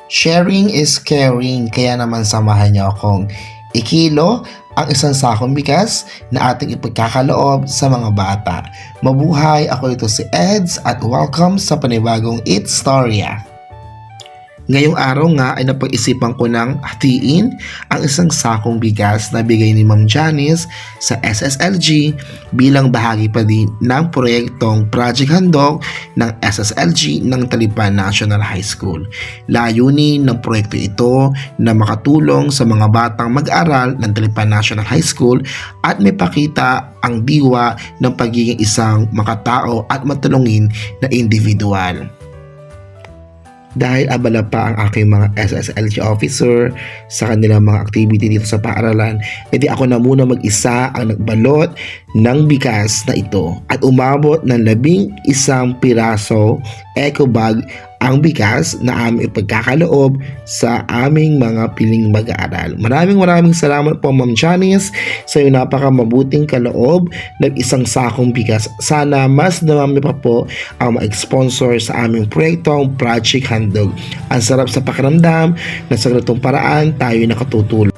Sharing is caring, kaya naman samahan niyo akong ikilo ang isang sakong bigas na ating ipagkakaloob sa mga bata. Mabuhay, ako ito si Eds at welcome sa panibagong It's Storya. Ngayong araw nga ay napag-isipan ko ng hatiin ang isang sakong bigas na bigay ni Ma'am Janice sa SSLG bilang bahagi pa din ng proyektong Project Handog ng SSLG ng Talipan National High School. Layunin ng proyekto ito na makatulong sa mga batang mag-aral ng Talipan National High School at may pakita ang diwa ng pagiging isang makatao at matulungin na individual. Dahil abala pa ang aking mga SSLG officer sa kanilang mga activity dito sa paaralan, edi ako na muna mag-isa ang nagbalot ng bigas na ito at umabot ng 11 piraso eco bag ang bigas na aming ipagkakaloob sa aming mga piling mag-aaral. Maraming salamat po Ma'am Janice sa iyong napakamabuting kaloob ng isang sakong bigas. Sana mas dumami pa po ang ma-sponsor sa aming proyektong Project Handog. Ang sarap sa pakiramdam na sa ganitong paraan tayo nakatutulong.